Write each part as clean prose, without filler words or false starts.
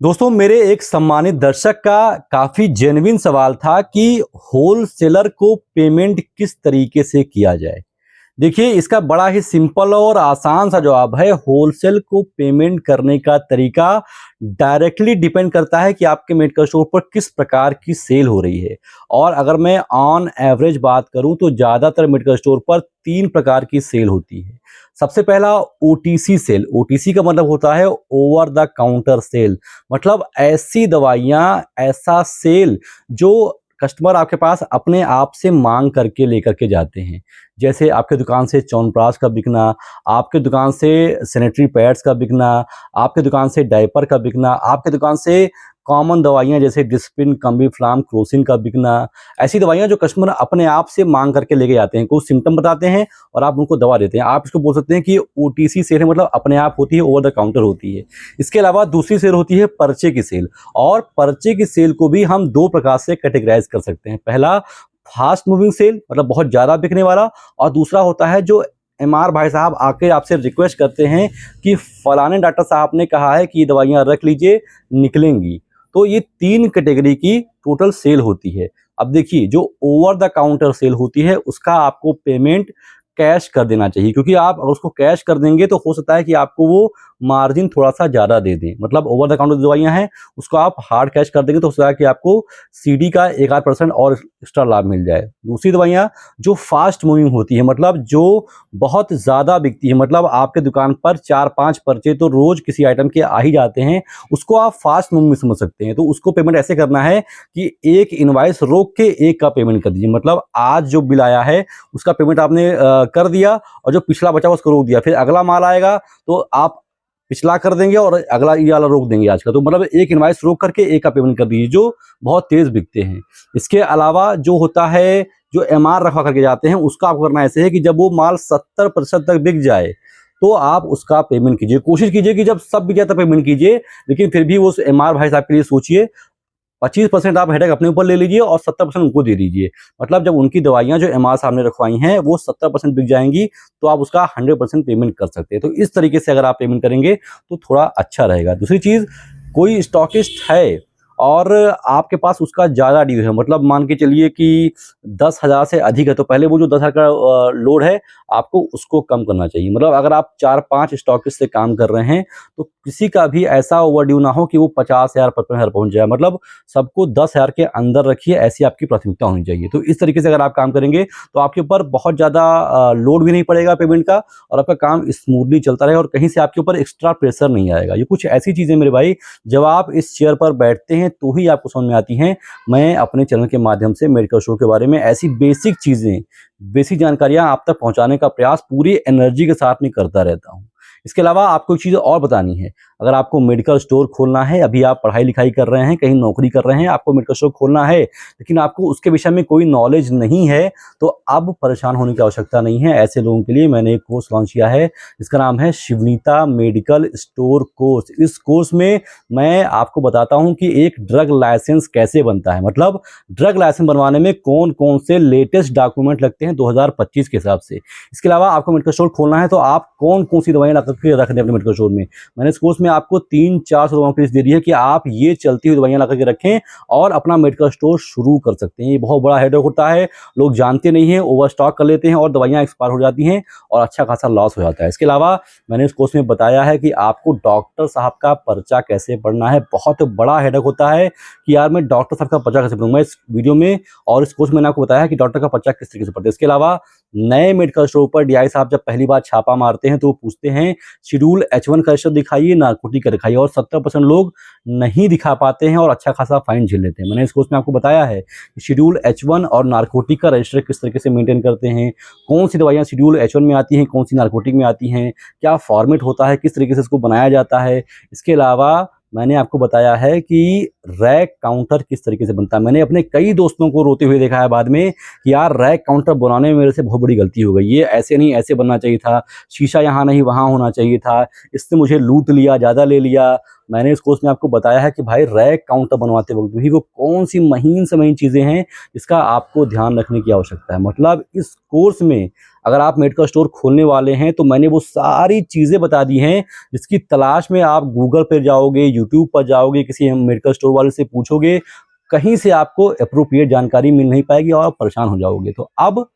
दोस्तों मेरे एक सम्मानित दर्शक का काफी जेन्युइन सवाल था कि होलसेलर को पेमेंट किस तरीके से किया जाए। देखिए इसका बड़ा ही सिंपल और आसान सा जवाब है। होलसेल को पेमेंट करने का तरीका डायरेक्टली डिपेंड करता है कि आपके मेडिकल स्टोर पर किस प्रकार की सेल हो रही है। और अगर मैं ऑन एवरेज बात करूं तो ज़्यादातर मेडिकल स्टोर पर 3 प्रकार की सेल होती है। सबसे पहला ओटीसी सेल। ओटीसी का मतलब होता है ओवर द काउंटर सेल, मतलब ऐसी दवाइयाँ, ऐसा सेल जो कस्टमर आपके पास अपने आप से मांग करके लेकर के जाते हैं। जैसे आपके दुकान से च्यवनप्राश का बिकना, आपके दुकान से सैनिटरी पैड्स का बिकना, आपके दुकान से डायपर का बिकना, आपके दुकान से कॉमन दवाइयाँ जैसे डिस्पिन, कम्बीफ्लाम, क्रोसिन का बिकना। ऐसी दवाइयाँ जो कस्टमर अपने आप से मांग करके लेके जाते हैं, कुछ सिम्टम बताते हैं और आप उनको दवा देते हैं। आप इसको बोल सकते हैं कि ओटीसी सेल है, मतलब अपने आप होती है, ओवर द काउंटर होती है। इसके अलावा दूसरी सेल होती है पर्चे की सेल, और पर्चे की सेल को भी हम 2 प्रकार से कैटेगराइज कर सकते हैं। पहला फास्ट मूविंग सेल, मतलब बहुत ज़्यादा बिकने वाला, और दूसरा होता है जो एमआर भाई साहब आके आपसे रिक्वेस्ट करते हैं कि फलाने डॉक्टर साहब ने कहा है कि ये दवाइयाँ रख लीजिए, निकलेंगी। तो ये 3 कैटेगरी की टोटल सेल होती है। अब देखिए जो ओवर द काउंटर सेल होती है उसका आपको पेमेंट कैश कर देना चाहिए, क्योंकि आप अगर उसको कैश कर देंगे तो हो सकता है कि आपको वो मार्जिन थोड़ा-सा ज़्यादा दे दें। मतलब ओवर द काउंटर जो दवाइयाँ हैं उसको आप हार्ड कैश कर देंगे तो हो सकता है कि आपको सीडी का 1 आध % और एक्स्ट्रा लाभ मिल जाए। दूसरी दवाइयाँ जो फास्ट मूविंग होती है, मतलब जो बहुत ज़्यादा बिकती है, मतलब आपके दुकान पर 4-5 पर्चे तो रोज़ किसी आइटम के आ ही जाते हैं, उसको आप फास्ट मूविंग में समझ सकते हैं। तो उसको पेमेंट ऐसे करना है कि एक इनवॉइस रोक के एक का पेमेंट कर दीजिए। मतलब आज जो बिल आया है उसका पेमेंट आपने कर दिया, और जो पिछला बचा हुआ उसको रोक दिया। फिर अगला माल आएगा तो आप पिछला कर देंगे और अगला ये वाला रोक देंगे आज का। तो मतलब एक इनवॉइस रोक करके एक का पेमेंट कर दीजिए, जो बहुत तेज़ बिकते हैं। इसके अलावा जो होता है, जो एमआर रखवा करके जाते हैं, उसका आपको करना ऐसे है कि जब वो माल 70% तक बिक जाए तो आप उसका पेमेंट कीजिए। कोशिश कीजिए कि जब सब बिक जाए तब पेमेंट कीजिए, लेकिन फिर भी वो उस एमआर भाई साहब के लिए सोचिए। 25% आप हेडेक अपने ऊपर ले लीजिए और 70% उनको दे दीजिए। मतलब जब उनकी दवाइयाँ जो एमआर साहब ने रखवाई हैं वो 70% बिक जाएँगी तो आप उसका 100% पेमेंट कर सकते हैं। तो इस तरीके से अगर आप पेमेंट करेंगे तो थोड़ा अच्छा रहेगा। दूसरी चीज़, कोई स्टॉकिस्ट है और आपके पास उसका ज़्यादा ड्यू है, मतलब मान के चलिए कि 10,000 से अधिक है, तो पहले वो जो 10,000 का लोड है आपको उसको कम करना चाहिए। मतलब अगर आप 4-5 स्टॉकिस्ट से काम कर रहे हैं तो किसी का भी ऐसा ओवरड्यू ना हो कि वो 50,000 55,000 पहुँच जाए। मतलब सबको 10,000 के अंदर रखिए, ऐसी आपकी प्राथमिकता होनी चाहिए। तो इस तरीके से अगर आप काम करेंगे तो आपके ऊपर बहुत ज़्यादा लोड भी नहीं पड़ेगा पेमेंट का, और आपका काम स्मूथली चलता रहेगा और कहीं से आपके ऊपर एक्स्ट्रा प्रेशर नहीं आएगा। ये कुछ ऐसी चीज़ें मेरे भाई, जब आप इस चेयर पर बैठते हैं तो ही आपको समझ में आती हैं। मैं अपने चैनल के माध्यम से मेडिकल स्टोर के बारे में ऐसी बेसिक चीज़ें, बेसिक जानकारियाँ आप तक पहुँचाने का प्रयास पूरी एनर्जी के साथ में करता रहता हूँ। इसके अलावा आपको एक चीज़ और बतानी है, अगर आपको मेडिकल स्टोर खोलना है, अभी आप पढ़ाई-लिखाई कर रहे हैं, कहीं नौकरी कर रहे हैं, आपको मेडिकल स्टोर खोलना है, लेकिन आपको उसके विषय में कोई नॉलेज नहीं है, तो अब परेशान होने की आवश्यकता नहीं है। ऐसे लोगों के लिए मैंने एक कोर्स लॉन्च किया है, इसका नाम है शिवनीता मेडिकल स्टोर कोर्स। इस कोर्स में मैं आपको बताता हूँ कि एक ड्रग लाइसेंस कैसे बनता है, मतलब ड्रग लाइसेंस बनवाने में कौन-कौन से लेटेस्ट डॉक्यूमेंट लगते हैं 2025 के हिसाब से। इसके अलावा आपको मेडिकल स्टोर खोलना है तो आप कौन-कौन सी दवाइयाँ ला करके रख दें अपने मेडिकल स्टोर में। मैंने इस कोर्स में आपको 3-400 दवाओं की लिस्ट दे दी है कि आप ये चलती हुई दवाइयाँ ला करके रखें और अपना मेडिकल स्टोर शुरू कर सकते हैं। ये बहुत बड़ा हेडेक होता है, लोग जानते नहीं हैं, ओवर स्टॉक कर लेते हैं और दवाइयाँ एक्सपायर हो जाती हैं और अच्छा खासा लॉस हो जाता है। इसके अलावा मैंने इस कोर्स में बताया है कि आपको डॉक्टर साहब का पर्चा कैसे पढ़ना है। बहुत बड़ा हेडेक होता है कि यार मैं डॉक्टर साहब का पर्चा कैसे पढ़ूँगा। इस वीडियो में और इस कोर्स में मैंने आपको बताया है कि डॉक्टर का पर्चा किस तरीके से पढ़ते हैं। इसके अलावा नए मेडिकल स्टोर पर डीआई साहब जब पहली बार छापा मारते हैं तो वो पूछते हैं शेड्यूल H1 का रजिस्टर दिखाइए, नारकोटिक का दिखाइए, और 70% लोग नहीं दिखा पाते हैं और अच्छा खासा फाइन झेल लेते हैं। मैंने इस कोर्स में आपको बताया है कि शेड्यूल H1 और नारकोटिक का रजिस्टर किस तरीके से मेंटेन करते हैं, कौन सी दवाइयाँ शेड्यूल H1 में आती हैं, कौन सी नारकोटिक में आती हैं, क्या फॉर्मेट होता है, किस तरीके से इसको बनाया जाता है। इसके अलावा मैंने आपको बताया है कि रैक काउंटर किस तरीके से बनता है। मैंने अपने कई दोस्तों को रोते हुए देखा है बाद में कि यार रैक काउंटर बनाने में मेरे से बहुत बड़ी गलती हो गई, ये ऐसे नहीं ऐसे बनना चाहिए था, शीशा यहाँ नहीं वहाँ होना चाहिए था, इसने मुझे लूट लिया, ज़्यादा ले लिया। मैंने इस कोर्स में आपको बताया है कि भाई रैक काउंटर बनवाते वक्त भी वो कौन सी महीन से महीन चीज़ें हैं जिसका आपको ध्यान रखने की आवश्यकता है। मतलब इस कोर्स में अगर आप मेडिकल स्टोर खोलने वाले हैं तो मैंने वो सारी चीज़ें बता दी हैं जिसकी तलाश में आप गूगल पर जाओगे, यूट्यूब पर जाओगे, किसी मेडिकल स्टोर वाले से पूछोगे, कहीं से आपको एप्रोप्रिएट जानकारी मिल नहीं पाएगी और आप परेशान हो जाओगे। तो अब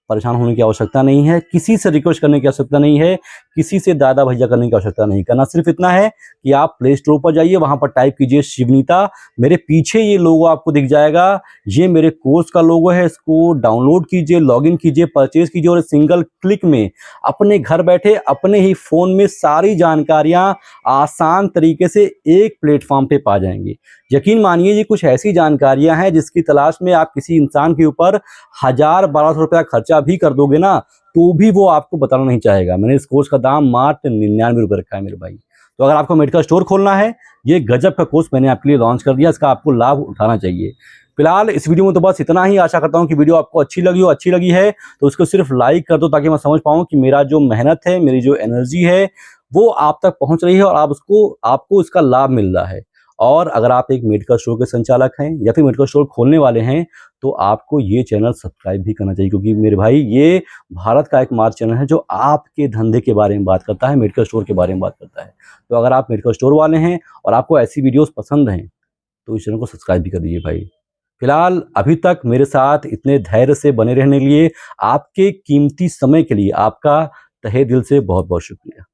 परेशान होने की आवश्यकता नहीं है, किसी से रिक्वेस्ट करने की आवश्यकता नहीं है, किसी से दादा भैया करने की आवश्यकता नहीं। करना सिर्फ इतना है कि आप प्ले स्टोर पर जाइए, वहाँ पर टाइप कीजिए शिवनीता, मेरे पीछे ये लोगो आपको दिख जाएगा, ये मेरे कोर्स का लोगो है, इसको डाउनलोड कीजिए, लॉगिन कीजिए, परचेज कीजिए और सिंगल क्लिक में अपने घर बैठे अपने ही फ़ोन में सारी जानकारियाँ आसान तरीके से एक प्लेटफॉर्म पे पा जाएंगे। यकीन मानिए ये कुछ ऐसी जानकारियाँ हैं जिसकी तलाश में आप किसी इंसान के ऊपर 1000-1200 रुपया खर्चा भी कर दोगे ना, तो भी वो आपको बताना नहीं चाहेगा। मैंने इस कोर्स का दाम मात्र 99 रुपये रखा है मेरे भाई। तो अगर आपको मेडिकल स्टोर खोलना है, ये गजब का कोर्स मैंने आपके लिए लॉन्च कर दिया, इसका आपको लाभ उठाना चाहिए। फिलहाल इस वीडियो में तो बस इतना ही। आशा करता हूँ कि वीडियो आपको अच्छी लगी है तो उसको सिर्फ लाइक कर दो ताकि मैं समझ पाऊँ कि मेरा जो मेहनत है, मेरी जो एनर्जी है वो आप तक पहुँच रही है और आपको इसका लाभ मिल रहा है। और अगर आप एक मेडिकल स्टोर के संचालक हैं या फिर मेडिकल स्टोर खोलने वाले हैं तो आपको ये चैनल सब्सक्राइब भी करना चाहिए, क्योंकि मेरे भाई ये भारत का एकमात्र चैनल है जो आपके धंधे के बारे में बात करता है, मेडिकल स्टोर के बारे में बात करता है। तो अगर आप मेडिकल स्टोर वाले हैं और आपको ऐसी वीडियोस पसंद हैं तो इस चैनल को सब्सक्राइब भी कर दीजिए भाई। फिलहाल अभी तक मेरे साथ इतने धैर्य से बने रहने के लिए, आपके कीमती समय के लिए आपका तहे दिल से बहुत बहुत शुक्रिया।